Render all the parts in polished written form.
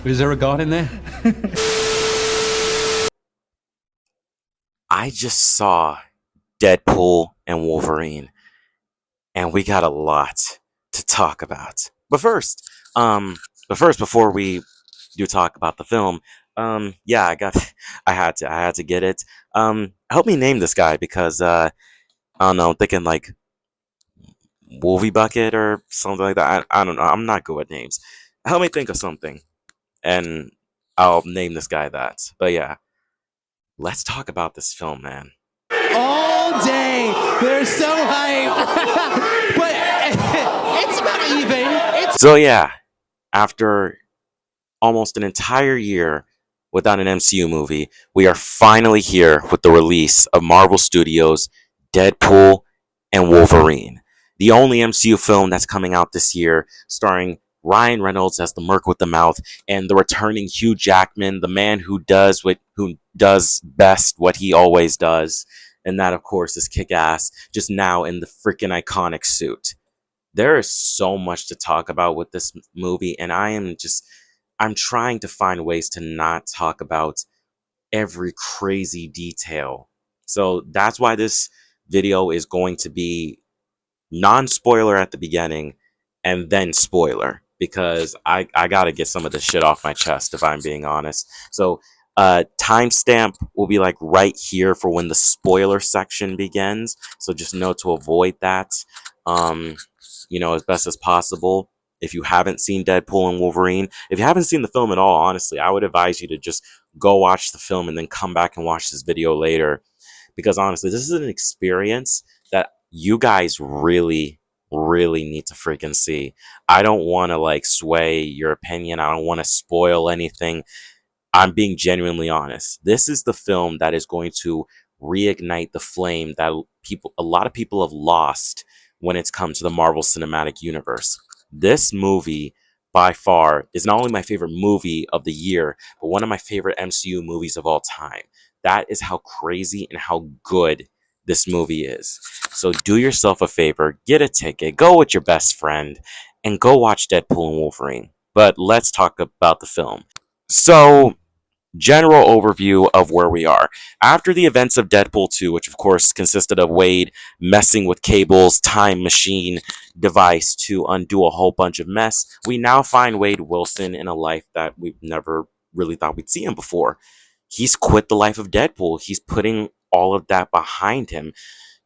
Is there a God in there? I just saw Deadpool and Wolverine, and we got a lot to talk about. Before we do talk about the film, yeah, I had to get it. Help me name this guy because I don't know, I'm thinking like Wolvie Bucket or something like that. I don't know. I'm not good with names. Help me think of something, and I'll name this guy that. But yeah, let's talk about this film, man. All day. They're so hyped. But it's about even. So yeah, after almost an entire year without an MCU movie, we are finally here with the release of Marvel Studios' Deadpool and Wolverine, the only MCU film that's coming out this year, starring Ryan Reynolds as the Merc with the Mouth and the returning Hugh Jackman, the man who does best what he always does, and that of course is kick ass, just now in the freaking iconic suit. There is so much to talk about with this movie, and I'm trying to find ways to not talk about every crazy detail. So that's why this video is going to be non-spoiler at the beginning and then spoiler, because I gotta get some of this shit off my chest if I'm being honest. So timestamp will be like right here for when the spoiler section begins. So just know to avoid that. Um, as best as possible. If you haven't seen Deadpool and Wolverine, if you haven't seen the film at all, honestly, I would advise you to just go watch the film and then come back and watch this video later. Because honestly, this is an experience that you guys really, really need to freaking see. I don't want to like sway your opinion. I don't want to spoil anything. I'm being genuinely honest. This is the film that is going to reignite the flame that a lot of people have lost when it's come to the Marvel Cinematic Universe. This movie, by far, is not only my favorite movie of the year, but one of my favorite MCU movies of all time. That is how crazy and how good this movie is. So do yourself a favor, get a ticket, go with your best friend, and go watch Deadpool and Wolverine. But let's talk about the film. So, general overview of where we are. After the events of Deadpool 2, which of course consisted of Wade messing with Cable's time machine device to undo a whole bunch of mess, we now find Wade Wilson in a life that we've never really thought we'd see him before. He's quit the life of Deadpool. He's putting all of that behind him.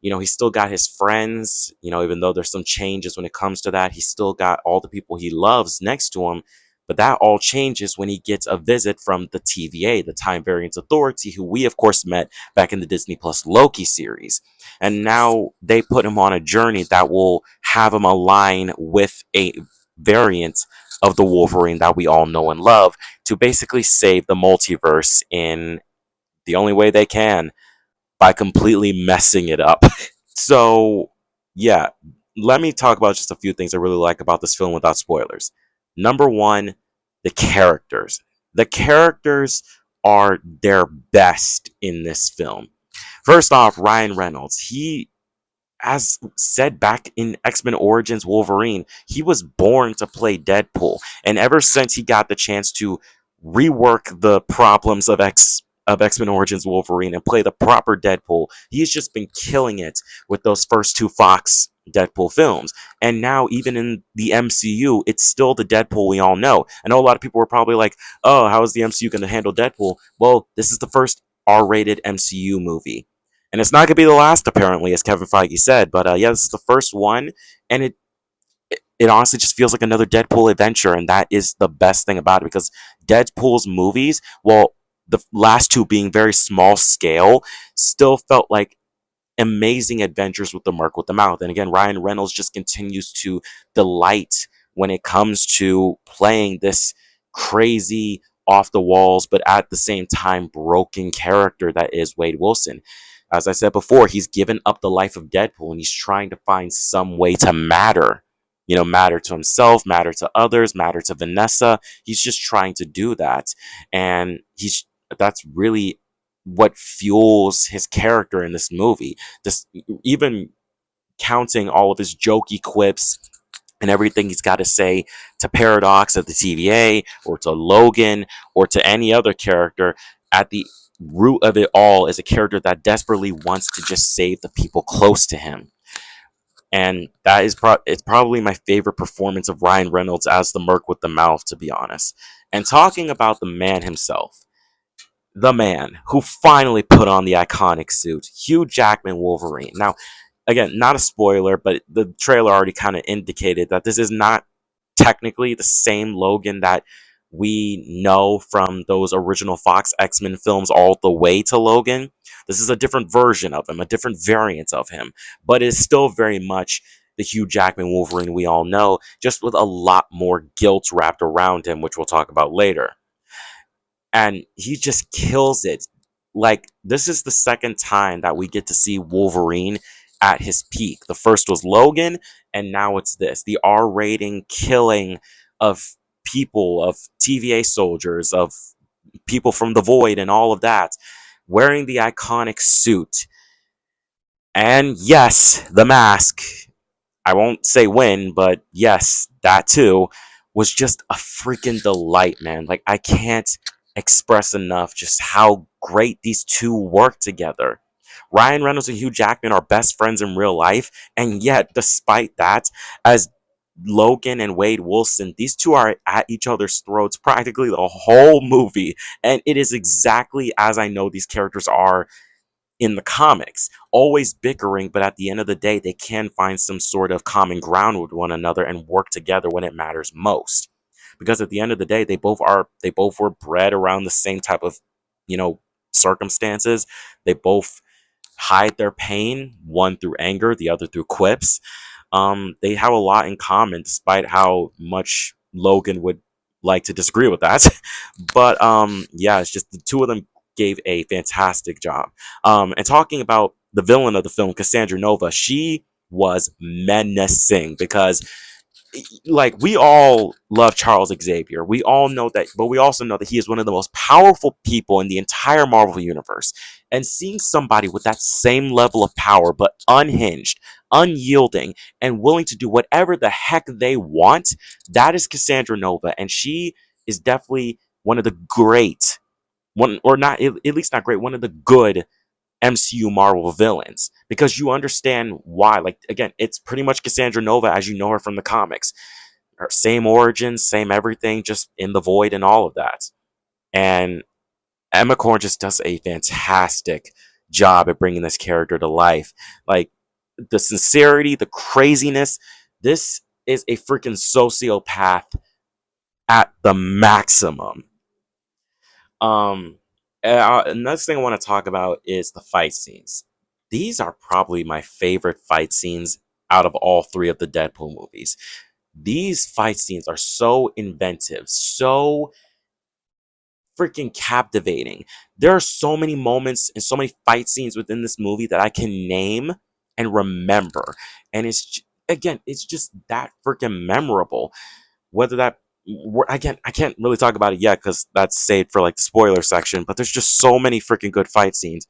He's still got his friends, even though there's some changes when it comes to that. He's still got all the people he loves next to him. But that all changes when he gets a visit from the TVA, the Time Variance Authority, who we, of course, met back in the Disney Plus Loki series. And now they put him on a journey that will have him align with a variant of the Wolverine that we all know and love to basically save the multiverse in the only way they can, by completely messing it up. So, yeah, let me talk about just a few things I really like about this film without spoilers. Number one, the characters. The characters are their best in this film. First off, Ryan Reynolds. He, as said back in X-Men Origins Wolverine, he was born to play Deadpool. And ever since he got the chance to rework the problems of X-Men Origins Wolverine and play the proper Deadpool, he's just been killing it with those first two Fox Deadpool films. And now, even in the MCU, it's still the Deadpool we all know. I know a lot of people were probably like, oh, how is the MCU going to handle Deadpool? Well, this is the first R-rated MCU movie. And it's not going to be the last, apparently, as Kevin Feige said. But yeah, this is the first one. And it honestly just feels like another Deadpool adventure. And that is the best thing about it. Because Deadpool's movies, well, the last two being very small scale, still felt like amazing adventures with the Merc with the Mouth. And again, Ryan Reynolds just continues to delight when it comes to playing this crazy, off the walls, but at the same time broken character that is Wade Wilson. As I said before, he's given up the life of Deadpool and he's trying to find some way to matter. Matter to himself, matter to others, matter to Vanessa. He's just trying to do that. And that's really what fuels his character in this movie. Just even counting all of his jokey quips and everything he's got to say to Paradox at the TVA or to Logan or to any other character, at the root of it all is a character that desperately wants to just save the people close to him. And that is it's probably my favorite performance of Ryan Reynolds as the Merc with the Mouth, to be honest. And talking about the man himself, the man who finally put on the iconic suit, Hugh Jackman Wolverine. Now, again, not a spoiler, but the trailer already kind of indicated that this is not technically the same Logan that we know from those original Fox X-Men films all the way to Logan. This is a different version of him, a different variant of him, but it's still very much the Hugh Jackman Wolverine we all know, just with a lot more guilt wrapped around him, which we'll talk about later. And he just kills it. Like, this is the second time that we get to see Wolverine at his peak. The first was Logan, and now it's this. The R rating killing of people, of TVA soldiers, of people from the Void, and all of that, wearing the iconic suit. And yes, the mask. I won't say when, but yes, that too was just a freaking delight, man. Like, I can't express enough just how great these two work together. Ryan Reynolds and Hugh Jackman are best friends in real life, and yet, despite that, as Logan and Wade Wilson, these two are at each other's throats practically the whole movie, and it is exactly as I know these characters are in the comics, always bickering, but at the end of the day, they can find some sort of common ground with one another and work together when it matters most. Because at the end of the day, they both were bred around the same type of, you know, circumstances. They both hide their pain, one through anger, the other through quips. They have a lot in common, despite how much Logan would like to disagree with that. But yeah, it's just the two of them gave a fantastic job. And talking about the villain of the film, Cassandra Nova, she was menacing because, like, we all love Charles Xavier. We all know that, but we also know that he is one of the most powerful people in the entire Marvel universe. And seeing somebody with that same level of power, but unhinged, unyielding, and willing to do whatever the heck they want, that is Cassandra Nova. And she is definitely one of the great, one, or not, at least not great, one of the good MCU Marvel villains, because you understand why. Like, again, it's pretty much Cassandra Nova as you know her from the comics. Her same origins, same everything, just in the void and all of that. And Emma Corrin just does a fantastic job at bringing this character to life. Like, the sincerity, the craziness. This is a freaking sociopath at the maximum. Um, Another thing I want to talk about is the fight scenes. These are probably my favorite fight scenes out of all three of the Deadpool movies. These fight scenes are so inventive, so freaking captivating. There are so many moments and so many fight scenes within this movie that I can name and remember. And again, it's just that freaking memorable. Whether that, again, I can't really talk about it yet because that's saved for like the spoiler section, but there's just so many freaking good fight scenes.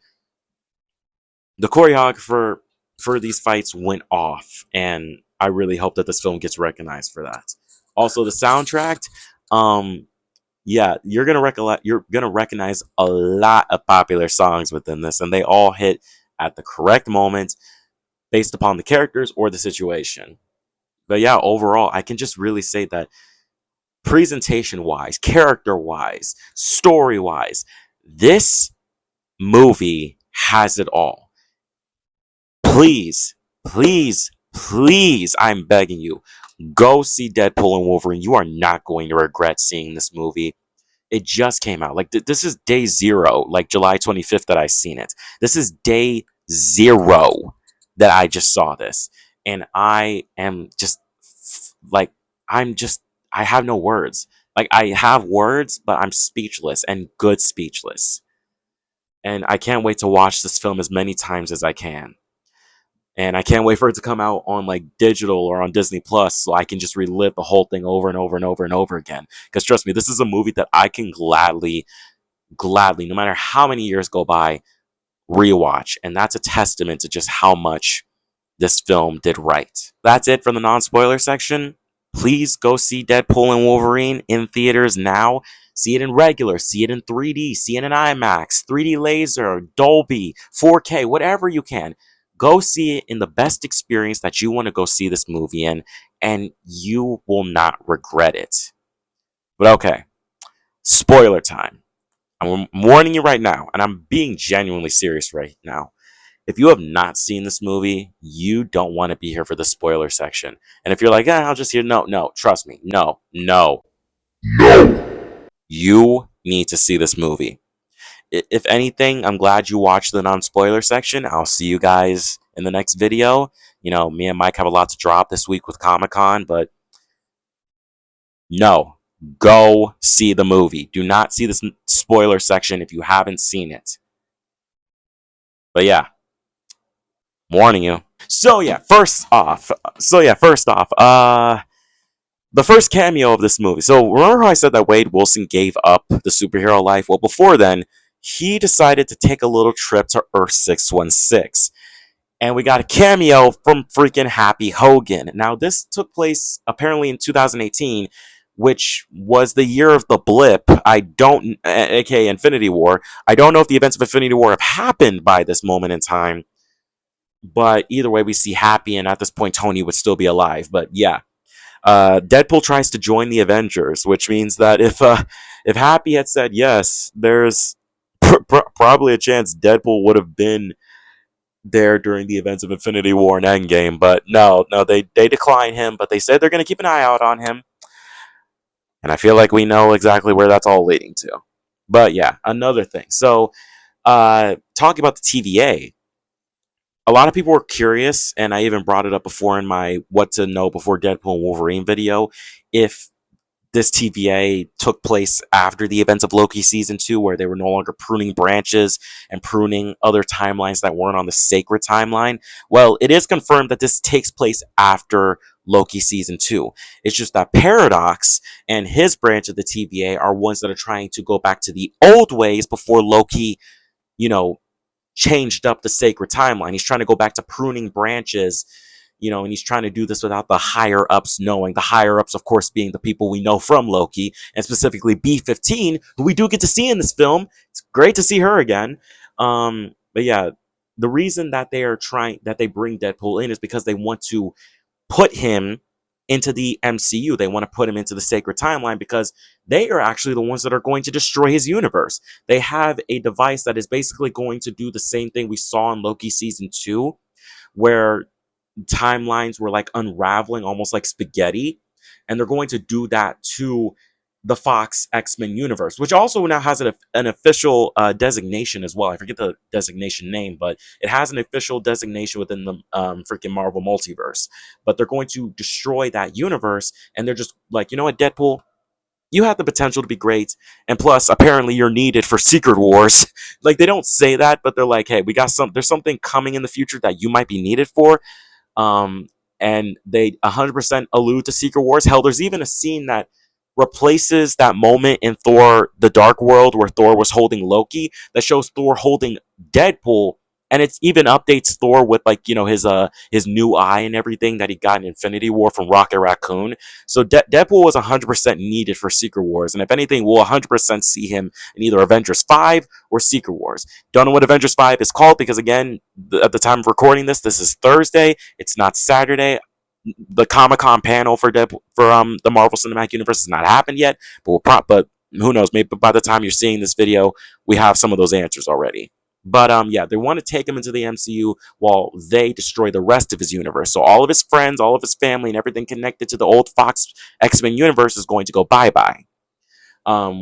The choreographer for these fights went off, and I really hope that this film gets recognized for that. Also, the soundtrack, um, yeah, you're gonna recognize a lot of popular songs within this, and they all hit at the correct moment based upon the characters or the situation. But yeah, overall, I can just really say that presentation wise, character wise, story wise, this movie has it all. Please, please, please, I'm begging you, go see Deadpool and Wolverine. You are not going to regret seeing this movie. It just came out. Like, this is day zero, like July 25th that I seen it. This is day zero that I just saw this. And I am just like, I'm just, I have no words. Like, I have words, but I'm speechless, and good speechless. And I can't wait to watch this film as many times as I can. And I can't wait for it to come out on like digital or on Disney Plus so I can just relive the whole thing over and over and over and over again. Because trust me, this is a movie that I can gladly, no matter how many years go by, rewatch. And that's a testament to just how much this film did right. That's it for the non spoiler section. Please go see Deadpool and Wolverine in theaters now. See it in regular, see it in 3D, see it in IMAX, 3D laser, Dolby, 4K, whatever you can. Go see it in the best experience that you want to go see this movie in, and you will not regret it. But okay, spoiler time. I'm warning you right now, and I'm being genuinely serious right now. If you have not seen this movie, you don't want to be here for the spoiler section. And if you're like, I'll just hear, no, no, trust me, no, no, you need to see this movie. If anything, I'm glad you watched the non-spoiler section. I'll see you guys in the next video. You know, me and Mike have a lot to drop this week with Comic-Con, but no, go see the movie. Do not see this spoiler section if you haven't seen it. But yeah, I'm warning you. The first cameo of this movie. So remember how I said that Wade Wilson gave up the superhero life? Well, before then, he decided to take a little trip to Earth 616. And we got a cameo from freaking Happy Hogan. Now, this took place apparently in 2018, which was the year of the blip. aka Infinity War. I don't know if the events of Infinity War have happened by this moment in time, but either way, we see Happy, and at this point, Tony would still be alive. But yeah, Deadpool tries to join the Avengers, which means that if Happy had said yes, there's probably a chance Deadpool would have been there during the events of Infinity War and Endgame. But no, they decline him, but they said they're going to keep an eye out on him, and I feel like we know exactly where that's all leading to. But yeah, another thing. So, talking about the TVA, a lot of people were curious, and I even brought it up before in my What to Know Before Deadpool and Wolverine video, if this TVA took place after the events of Loki Season 2, where they were no longer pruning branches and pruning other timelines that weren't on the sacred timeline. Well, it is confirmed that this takes place after Loki Season 2. It's just that Paradox and his branch of the TVA are ones that are trying to go back to the old ways before Loki, you know, changed up the sacred timeline. He's trying to go back to pruning branches, and he's trying to do this without the higher ups knowing. The higher ups, of course, being the people we know from Loki, and specifically B-15, who we do get to see in this film. It's great to see her again. But yeah, the reason that they bring Deadpool in is because they want to put him into the MCU. They want to put him into the sacred timeline because they are actually the ones that are going to destroy his universe. They have a device that is basically going to do the same thing we saw in Loki Season 2, where timelines were like unraveling almost like spaghetti. And they're going to do that to the Fox X-Men universe, which also now has an official designation as well. I forget the designation name, but it has an official designation within the freaking Marvel multiverse. But they're going to destroy that universe, and they're just like, you know what, Deadpool, you have the potential to be great, and plus, apparently, you're needed for Secret Wars. Like, they don't say that, but they're like, hey, there's something coming in the future that you might be needed for. Um, and they 100% allude to Secret Wars. Hell, there's even a scene that replaces that moment in Thor: The Dark World where Thor was holding Loki, that shows Thor holding Deadpool, and it's even updates Thor with, like, his new eye and everything that he got in Infinity War from Rocket Raccoon. So Deadpool was 100% needed for Secret Wars, and if anything, we'll 100% see him in either Avengers 5 or Secret Wars. Don't know what Avengers 5 is called because, again, at the time of recording this is Thursday. It's not Saturday. The Comic-Con panel for the Marvel Cinematic Universe has not happened yet, but who knows? Maybe by the time you're seeing this video, we have some of those answers already. But yeah, they want to take him into the MCU while they destroy the rest of his universe. So all of his friends, all of his family, and everything connected to the old Fox X-Men universe is going to go bye-bye.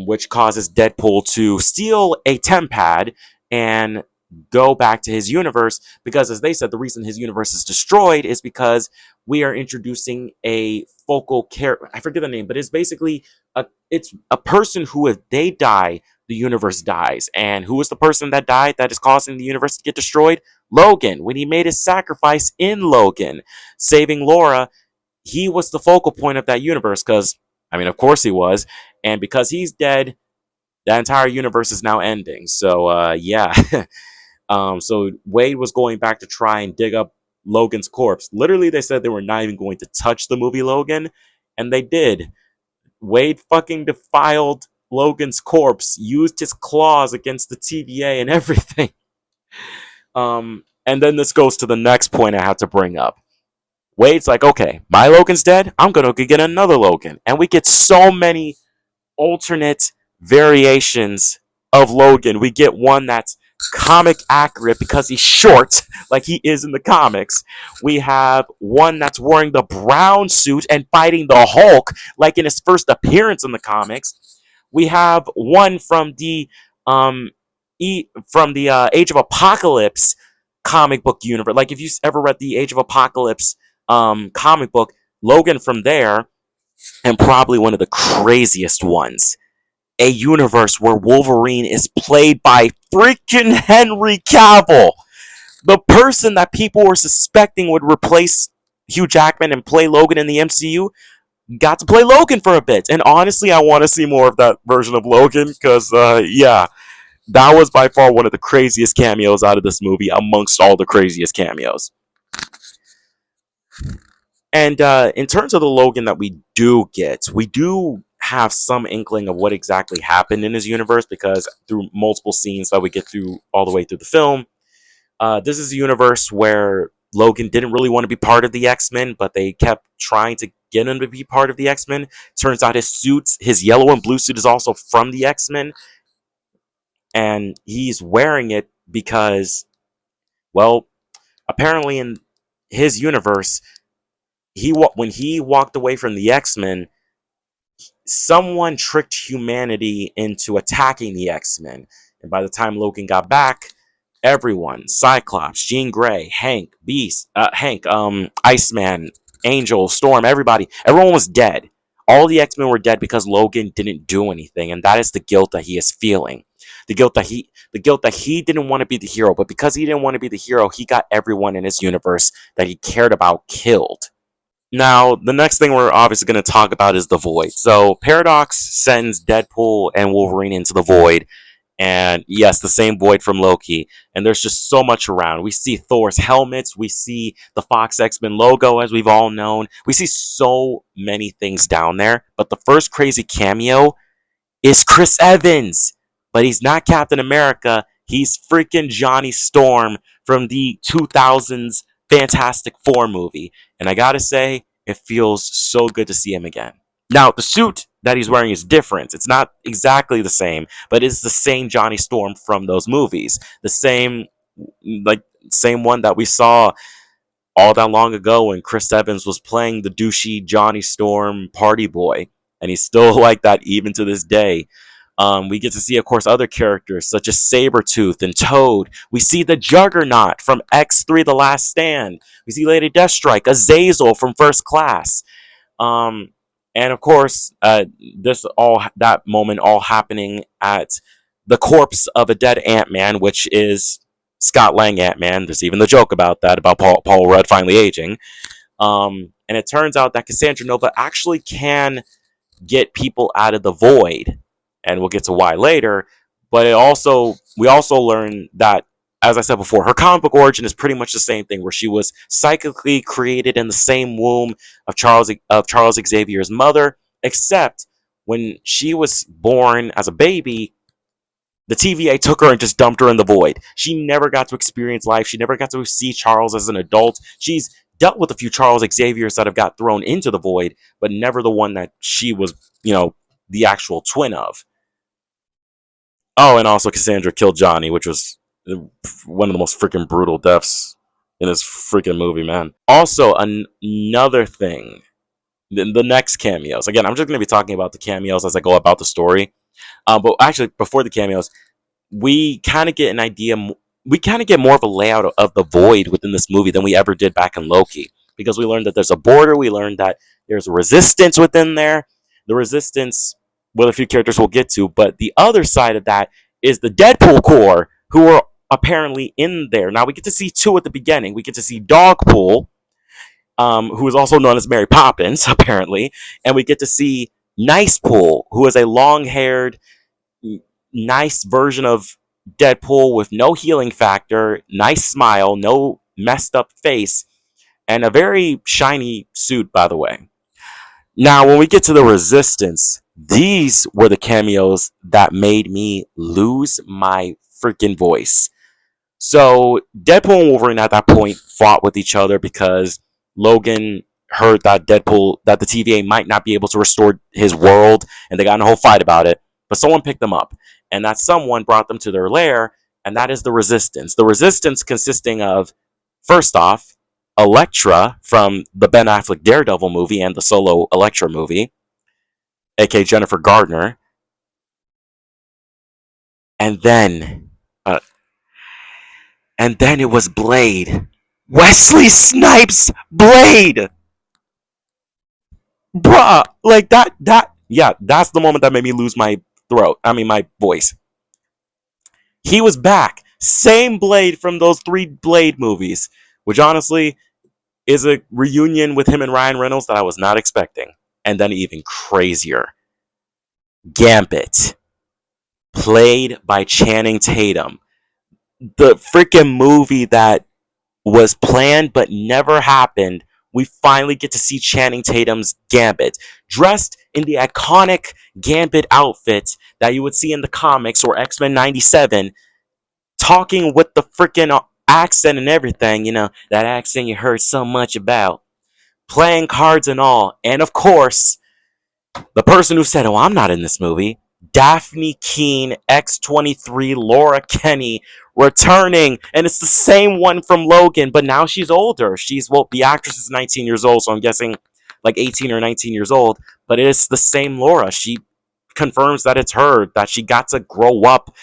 Which causes Deadpool to steal a TemPad and go back to his universe, because, as they said, the reason his universe is destroyed is because we are introducing a focal character. I forget the name, but it's basically it's a person who, if they die, the universe dies. And who is the person that died that is causing the universe to get destroyed? Logan. When he made his sacrifice in Logan, saving Laura, he was the focal point of that universe, because, I mean, of course he was. And because he's dead, that entire universe is now ending. So, yeah. So Wade was going back to try and dig up Logan's corpse. Literally, they said they were not even going to touch the movie Logan. And they did. Wade fucking defiled Logan's corpse, used his claws against the TVA and everything. And then this goes to the next point I have to bring up. Wade's like, okay, my Logan's dead. I'm gonna go get another Logan, and we get so many alternate variations of Logan. We get one that's comic accurate because he's short, like he is in the comics. We have one that's wearing the brown suit and fighting the Hulk, like in his first appearance in the comics. We have one from the Age of Apocalypse comic book universe. Like if you ever read the Age of Apocalypse comic book, Logan from there, and probably one of the craziest ones, a universe where Wolverine is played by freaking Henry Cavill, the person that people were suspecting would replace Hugh Jackman and play Logan in the MCU. Got to play Logan for a bit, and honestly, I want to see more of that version of Logan because, yeah, that was by far one of the craziest cameos out of this movie, amongst all the craziest cameos. And in terms of the Logan that we do have some inkling of what exactly happened in his universe because through multiple scenes that we get through all the way through the film, this is a universe where Logan didn't really want to be part of the X-Men, but they kept trying to get him to be part of the X-Men. Turns out his yellow and blue suit is also from the X-Men, and he's wearing it because, well, apparently in his universe, when he walked away from the X-Men, someone tricked humanity into attacking the X-Men. And by the time Logan got back, everyone, Cyclops, Jean Grey, Hank, Iceman, Angel, Storm, everyone was dead. All the X-Men were dead because Logan didn't do anything, and that is the guilt that he is feeling. The guilt that he didn't want to be the hero, but because he didn't want to be the hero, he got everyone in his universe that he cared about killed. Now, the next thing we're obviously going to talk about is the Void. So, Paradox sends Deadpool and Wolverine into the Void. And yes, the same Void from Loki. And there's just so much around. We see Thor's helmets. We see the Fox X-Men logo, as we've all known. We see so many things down there. But the first crazy cameo is Chris Evans. But he's not Captain America. He's freaking Johnny Storm from the 2000s Fantastic Four movie. And I gotta say, it feels so good to see him again. Now, the suit that he's wearing is different. It's not exactly the same, but it's the same Johnny Storm from those movies. The same one that we saw all that long ago when Chris Evans was playing the douchey Johnny Storm party boy. And he's still like that even to this day. We get to see, of course, other characters such as Sabretooth and Toad. We see the Juggernaut from X3 The Last Stand. We see Lady Deathstrike, Azazel from First Class. And of course, that moment all happening at the corpse of a dead Ant-Man, which is Scott Lang Ant-Man. There's even the joke about that, about Paul Rudd finally aging. And it turns out that Cassandra Nova actually can get people out of the Void. And we'll get to why later. But we also learn that, as I said before, her comic book origin is pretty much the same thing, where she was psychically created in the same womb of Charles Xavier's mother, except when she was born as a baby, the TVA took her and just dumped her in the Void. She never got to experience life. She never got to see Charles as an adult. She's dealt with a few Charles Xaviers that have got thrown into the Void, but never the one that she was, the actual twin of. Oh, and also Cassandra killed Johnny, which was one of the most freaking brutal deaths in this freaking movie, man. Also, another thing, the next cameos. Again, I'm just going to be talking about the cameos as I go about the story. But actually, before the cameos, we kind of get an idea. We kind of get more of a layout of the Void within this movie than we ever did back in Loki. Because we learned that there's a border. We learned that there's a resistance within there. The resistance, well, a few characters we'll get to. But the other side of that is the Deadpool Corps, who are apparently in there. Now, we get to see two at the beginning. We get to see Dogpool, who is also known as Mary Poppins, apparently. And we get to see Nicepool, who is a long-haired, nice version of Deadpool with no healing factor, nice smile, no messed up face, and a very shiny suit, by the way. Now, when we get to the Resistance, these were the cameos that made me lose my freaking voice. So Deadpool and Wolverine at that point fought with each other because Logan heard that the TVA might not be able to restore his world, and they got in a whole fight about it. But someone picked them up, and that someone brought them to their lair, and that is the Resistance. The Resistance consisting of, first off, Elektra from the Ben Affleck Daredevil movie and the solo Elektra movie, aka Jennifer Gardner, and then uh, and then it was Blade. Wesley Snipes Blade! Bruh! Like yeah, that's the moment that made me lose my my voice. He was back. Same Blade from those three Blade movies, which honestly is a reunion with him and Ryan Reynolds that I was not expecting. And then even crazier, Gambit, played by Channing Tatum. The freaking movie that was planned but never happened. We finally get to see Channing Tatum's Gambit, dressed in the iconic Gambit outfit that you would see in the comics or X-Men 97, talking with the freaking accent and everything, that accent you heard so much about, playing cards and all. And of course, the person who said, "Oh, I'm not in this movie," Daphne Keene, X-23, Laura Kenny, returning. And it's the same one from Logan, but now she's older. The actress is 19 years old, so I'm guessing like 18 or 19 years old. But it's the same Laura. She confirms that it's her, that she got to grow up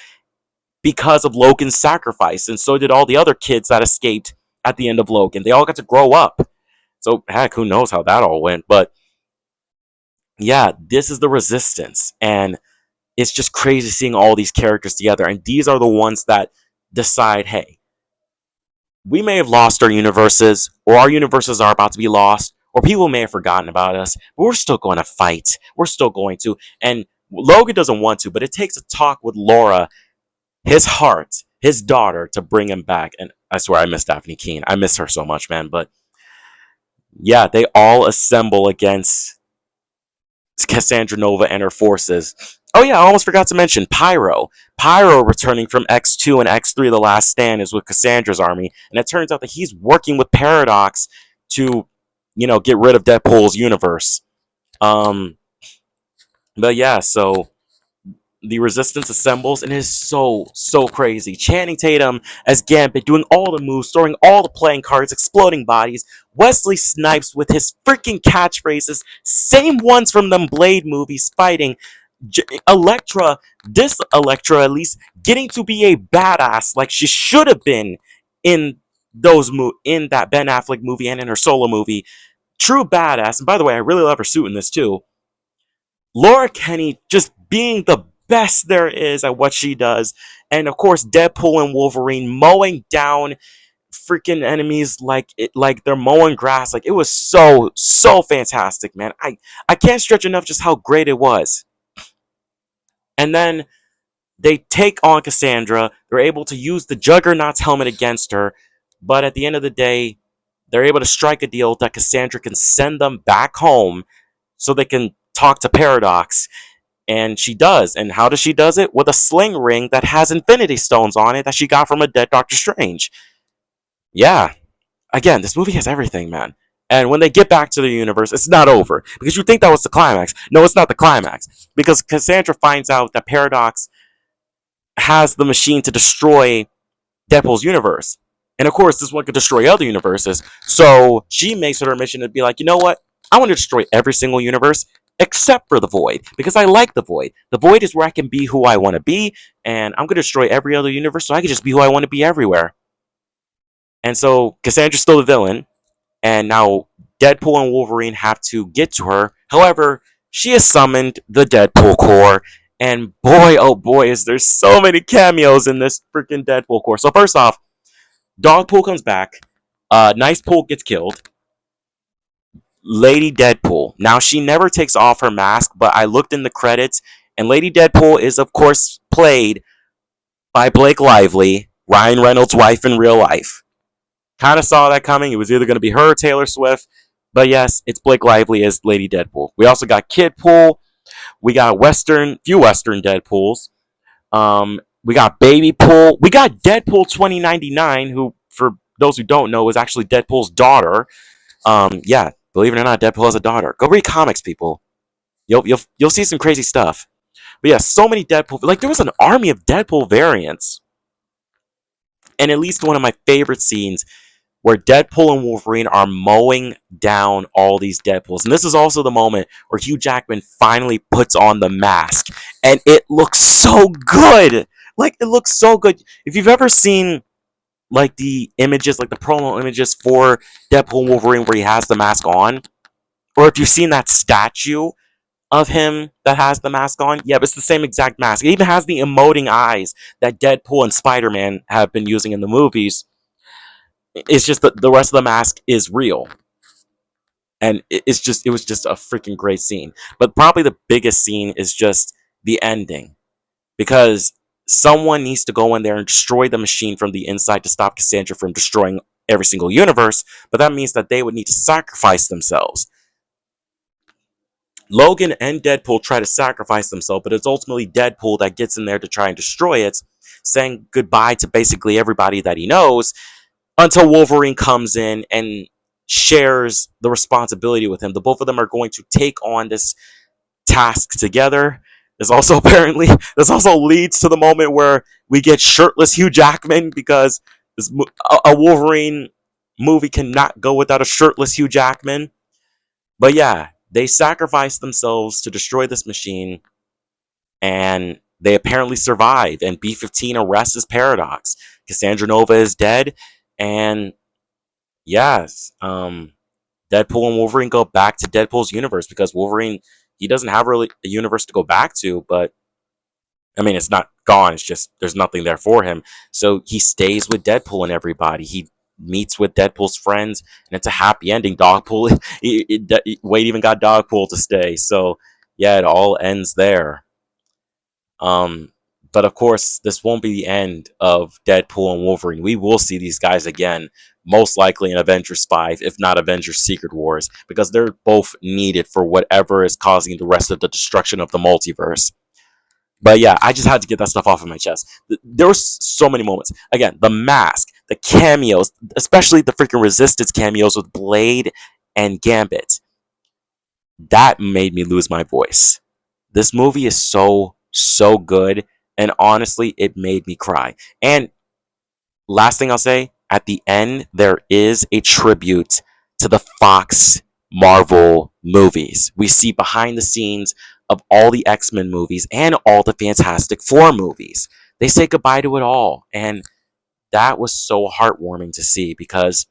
because of Logan's sacrifice. And so did all the other kids that escaped at the end of Logan. They all got to grow up. So, heck, who knows how that all went. But yeah, this is the Resistance. And it's just crazy seeing all these characters together. And these are the ones that decide, hey, we may have lost our universes, or our universes are about to be lost, or people may have forgotten about us, but we're still going to fight. We're still going to. And Logan doesn't want to, but it takes a talk with Laura, his heart, his daughter, to bring him back. And I swear I miss Daphne Keene. I miss her so much, man. But yeah, they all assemble against Cassandra Nova and her forces. Oh yeah, I almost forgot to mention Pyro. Pyro, returning from X2 and X3 The Last Stand, is with Cassandra's army, and it turns out that he's working with Paradox to, get rid of Deadpool's universe. Um, but yeah, so the Resistance assembles, and it is so crazy. Channing Tatum as Gambit, doing all the moves, throwing all the playing cards, exploding bodies. Wesley Snipes with his freaking catchphrases, same ones from them Blade movies, fighting. Elektra, this Elektra at least, getting to be a badass like she should have been in in that Ben Affleck movie and in her solo movie. True badass. And by the way, I really love her suit in this too. Laura Kenny just being the best there is at what she does. And of course, Deadpool and Wolverine mowing down freaking enemies like they're mowing grass. Like, it was so fantastic, man. I can't stretch enough just how great it was. And then they take on Cassandra. They're able to use the Juggernaut's helmet against her. But at the end of the day, they're able to strike a deal that Cassandra can send them back home so they can talk to Paradox. And she does. And how does she does it? With a sling ring that has Infinity Stones on it that she got from a dead Doctor Strange. Yeah. Again, this movie has everything, man. And when they get back to the universe, it's not over. Because you think that was the climax. No, it's not the climax. Because Cassandra finds out that Paradox has the machine to destroy Deadpool's universe. And of course, this one could destroy other universes. So she makes it her mission to be like, you know what? I want to destroy every single universe except for the Void. Because I like the Void. The Void is where I can be who I want to be. And I'm going to destroy every other universe so I can just be who I want to be everywhere. And so Cassandra's still the villain. And now Deadpool and Wolverine have to get to her. However, she has summoned the Deadpool Corps. And boy, oh boy, is there so many cameos in this freaking Deadpool Corps. So first off, Dogpool comes back. Nicepool gets killed. Lady Deadpool. Now, she never takes off her mask, but I looked in the credits, and Lady Deadpool is, of course, played by Blake Lively, Ryan Reynolds' wife in real life. Kind of saw that coming. It was either going to be her or Taylor Swift, But yes, it's Blake Lively as Lady Deadpool. We also got Kidpool. We got few Western Deadpools. We got Baby Pool. We got Deadpool 2099, who, for those who don't know, is actually Deadpool's daughter. Yeah, believe it or not, Deadpool has a daughter. Go read comics, people. You'll see some crazy stuff. But yeah, so many Deadpool. Like there was an army of Deadpool variants, and at least one of my favorite scenes where Deadpool and Wolverine are mowing down all these Deadpools. And this is also the moment where Hugh Jackman finally puts on the mask. And it looks so good. Like, it looks so good. If you've ever seen, like, the images, like the promo images for Deadpool and Wolverine where he has the mask on, or if you've seen that statue of him that has the mask on, yeah, it's the same exact mask. It even has the emoting eyes that Deadpool and Spider-Man have been using in the movies. It's just that the rest of the mask is real, and it was just a freaking great scene. But probably the biggest scene is just the ending, because someone needs to go in there and destroy the machine from the inside to stop Cassandra from destroying every single universe. But that means that they would need to sacrifice themselves. Logan and Deadpool try to sacrifice themselves, but it's ultimately Deadpool that gets in there to try and destroy it, saying goodbye to basically everybody that he knows, until Wolverine comes in and shares the responsibility with him. The both of them are going to take on this task together. This also apparently this also leads to the moment where we get shirtless Hugh Jackman, because a Wolverine movie cannot go without a shirtless Hugh Jackman. But yeah, they sacrifice themselves to destroy this machine, and they apparently survive. And B-15 arrests his Paradox. Cassandra Nova is dead, and yes, Deadpool and Wolverine go back to Deadpool's universe, because Wolverine, he doesn't have really a universe to go back to, but I mean, it's not gone. It's just there's nothing there for him. So he stays with Deadpool and everybody. He meets with Deadpool's friends, and it's a happy ending. Dogpool, Wade even got Dogpool to stay. So yeah, it all ends there. Um, but of course, this won't be the end of Deadpool and Wolverine. We will see these guys again, most likely in Avengers 5, if not Avengers Secret Wars, because they're both needed for whatever is causing the rest of the destruction of the multiverse. But yeah, I just had to get that stuff off of my chest. There were so many moments. Again, the mask, the cameos, especially the freaking Resistance cameos with Blade and Gambit. That made me lose my voice. This movie is so good, and honestly, it made me cry. And last thing I'll say, at the end, there is a tribute to the Fox Marvel movies. We see behind the scenes of all the X-Men movies and all the Fantastic Four movies. They say goodbye to it all, and that was so heartwarming to see, because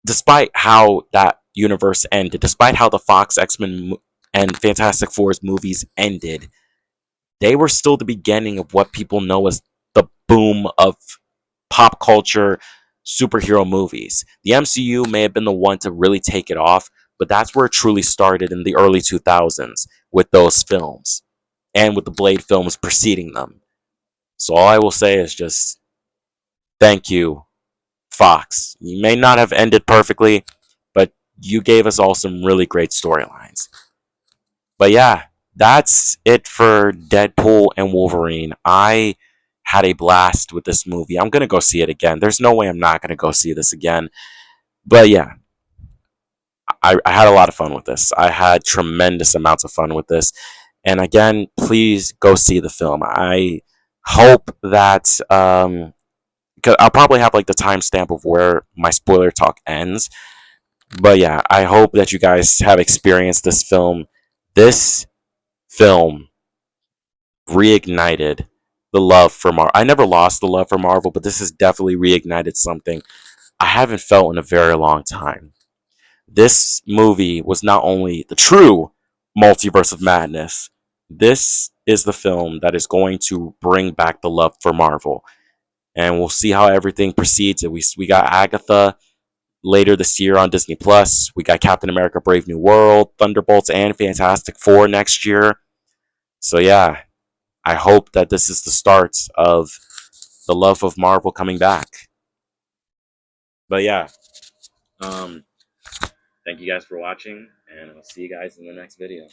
despite how that universe ended, despite how the Fox X-Men and Fantastic Four's movies ended, they were still the beginning of what people know as the boom of pop culture superhero movies. The MCU may have been the one to really take it off, but that's where it truly started in the early 2000s with those films, and with the Blade films preceding them. So all I will say is just thank you, Fox. You may not have ended perfectly, but you gave us all some really great storylines. But yeah, that's it for Deadpool and Wolverine. I had a blast with this movie. I'm gonna go see it again. There's no way I'm not gonna go see this again. But yeah, I had a lot of fun with this. I had tremendous amounts of fun with this. And again, please go see the film. I hope that 'cause I'll probably have like the timestamp of where my spoiler talk ends. But yeah, I hope that you guys have experienced this film. This film reignited the love for Marvel. I never lost the love for Marvel, but this has definitely reignited something I haven't felt in a very long time. This movie was not only the true multiverse of madness, this is the film that is going to bring back the love for Marvel. And we'll see how everything proceeds. We got Agatha later this year on Disney Plus. We got Captain America: Brave New World, Thunderbolts, and Fantastic Four next year. So yeah, I hope that this is the start of the love of Marvel coming back. But yeah, um, Thank you guys for watching, and I'll see you guys in the next video.